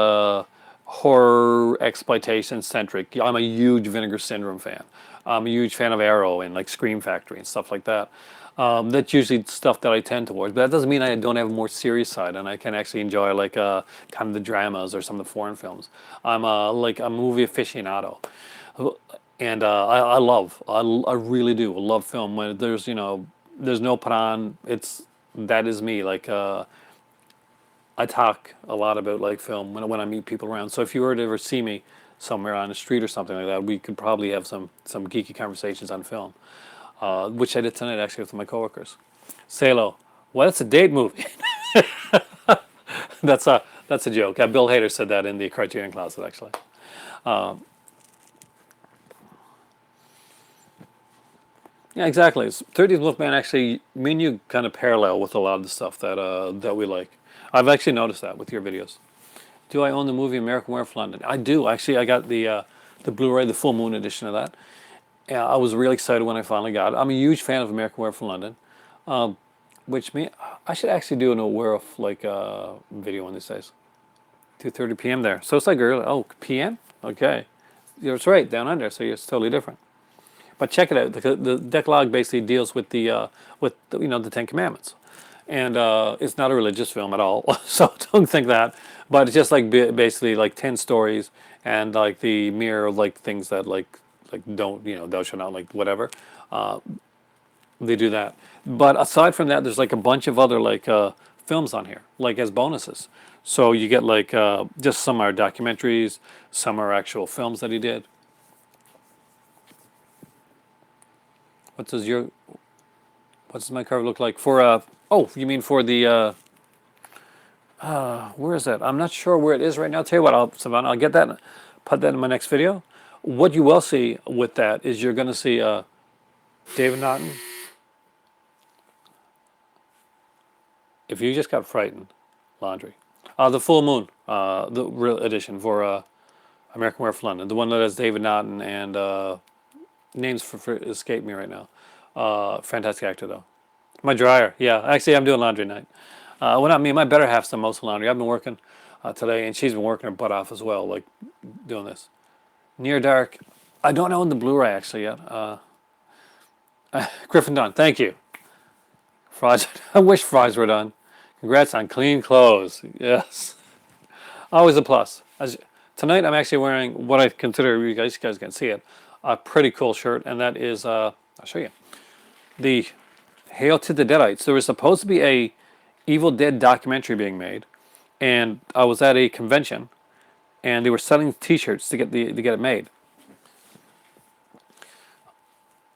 horror exploitation centric. I'm a huge Vinegar Syndrome fan. I'm a huge fan of Arrow and like Scream Factory and stuff like that. That's usually stuff that I tend towards, but that doesn't mean I don't have a more serious side, and I can actually enjoy like kind of the dramas or some of the foreign films. I'm like a movie aficionado, and I really do love film. When there's there's no put on, that is me. Like I talk a lot about like film when I meet people around. So if you were to ever see me somewhere on the street or something like that, we could probably have some geeky conversations on film. Which I did tonight actually with my coworkers. Say hello. Well, it's a date movie. That's a joke. Bill Hader said that in the Criterion Closet actually. Yeah, exactly. 13th Wolfman actually, me and you kind of parallel with a lot of the stuff that we like. I've actually noticed that with your videos. Do I own the movie American Werewolf London? I do. Actually, I got the the Blu-ray, the full moon edition of that. And I was really excited when I finally got it. I'm a huge fan of American Werewolf in London, which means I should actually do an werewolf like video one these days. 2:30 p.m. there, so it's like early. Oh, p.m. Okay, it's right down under, so it's totally different. But check it out. The Decalogue basically deals with the Ten Commandments, and it's not a religious film at all. So don't think that. But it's just like basically like 10 stories and like the mere like things that like don't thou shalt not like whatever. They do that. But aside from that, there's like a bunch of other like films on here, like as bonuses. So you get like just some are documentaries, some are actual films that he did. What does your what does my cover look like for oh, you mean for the where is that? I'm not sure where it is right now. I'll tell you what, Savannah, I'll get that, put that in my next video. What you will see with that is you're going to see David Naughton. If you just got frightened, laundry. The full moon, the real edition for American Werewolf London, the one that has David Naughton and names for escape me right now. Fantastic actor though. My dryer, yeah. Actually, I'm doing laundry night. Well, not me. My better half's done most of the laundry. I've been working today, and she's been working her butt off as well, like doing this. Near Dark. I don't own the Blu-ray actually yet. Griffin Dunn, thank you. Fries. I wish fries were done. Congrats on clean clothes. Yes, always a plus. Tonight, I'm actually wearing what I consider, you guys can see it, a pretty cool shirt, and that is I'll show you the Hail to the Deadites. There was supposed to be a Evil Dead documentary being made, and I was at a convention, and they were selling T-shirts to get it made.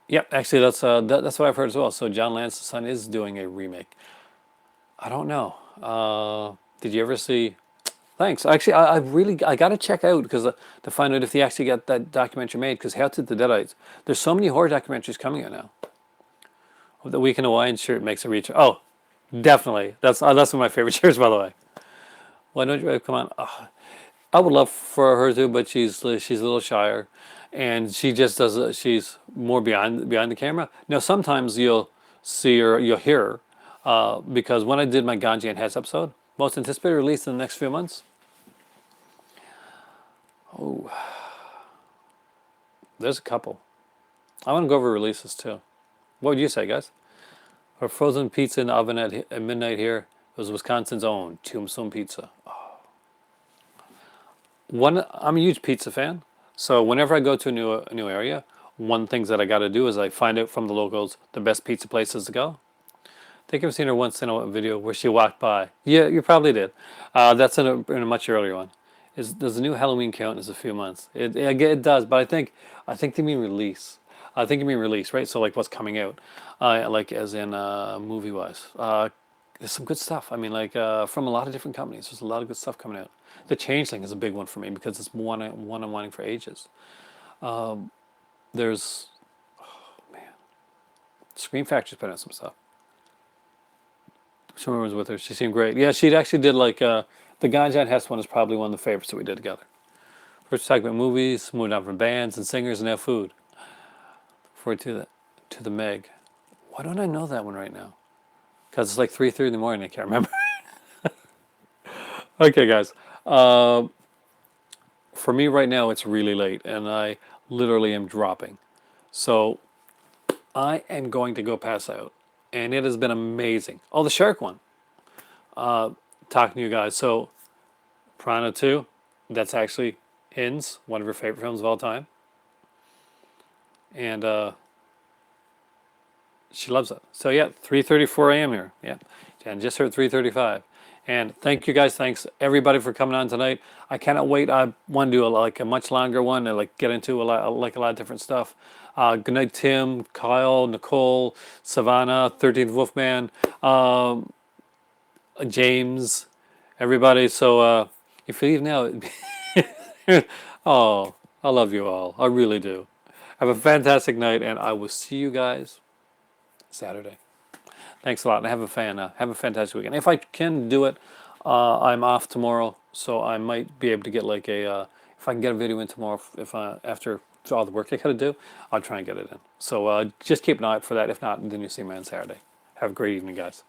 Yep, actually that's that's what I've heard as well. So John Lance's son is doing a remake. I don't know. Did you ever see? Thanks. Actually, I got to check out because to find out if they actually got that documentary made. Because Hail to the Deadites, there's so many horror documentaries coming out now. The Week in Hawaiian shirt makes a reach. Oh, definitely. That's one of my favorite shirts, by the way. Why don't you come on? Oh, I would love for her to, but she's a little shyer, and she just does. She's more behind the camera. Now sometimes you'll see her, you'll hear her, because when I did my Ganji and Hess episode, most anticipated release in the next few months. Oh, there's a couple. I want to go over releases too. What would you say, guys? Our frozen pizza in the oven at midnight here. It was Wisconsin's own Tombstone Pizza. Oh. I'm a huge pizza fan, so whenever I go to a new area, one things that I got to do is I find out from the locals the best pizza places to go. I think I've seen her once in a video where she walked by. Yeah, you probably did. That's in a much earlier one. Does the new Halloween count as a few months? It does, but I think they mean release. I think you mean release, right? So like what's coming out, like as in movie wise. There's some good stuff. I mean, like from a lot of different companies. There's a lot of good stuff coming out. The Changeling is a big one for me because it's one I'm wanting for ages. There's, oh man, Scream Factory's putting out some stuff. Someone was with her. She seemed great. Yeah, she actually did like the Ganja and Hess one is probably one of the favorites that we did together. First talk about movies, moving on from bands and singers, and now food. Forward to the Meg. Why don't I know that one right now? Because it's like 3:30 in the morning. I can't remember. Okay, guys. For me right now, it's really late, and I literally am dropping. So I am going to go pass out, and it has been amazing. Oh, the shark one. Talking to you guys. So Piranha 2, that's actually In's, one of her favorite films of all time. And she loves it. So yeah, 3:34 a.m. here. Yeah, and just heard 3:35. And thank you guys. Thanks everybody for coming on tonight. I cannot wait. I want to do a much longer one and like get into a lot of different stuff. Good night, Tim, Kyle, Nicole, Savannah, 13th Wolfman, James, everybody. So if you leave now, oh, I love you all. I really do. Have a fantastic night, and I will see you guys Saturday. Thanks a lot, and have a fantastic weekend. If I can do it, I'm off tomorrow, so I might be able to get like a if I can get a video in tomorrow, if after all the work I got to do, I'll try and get it in. So just keep an eye out for that. If not, then you see me on Saturday. Have a great evening, guys.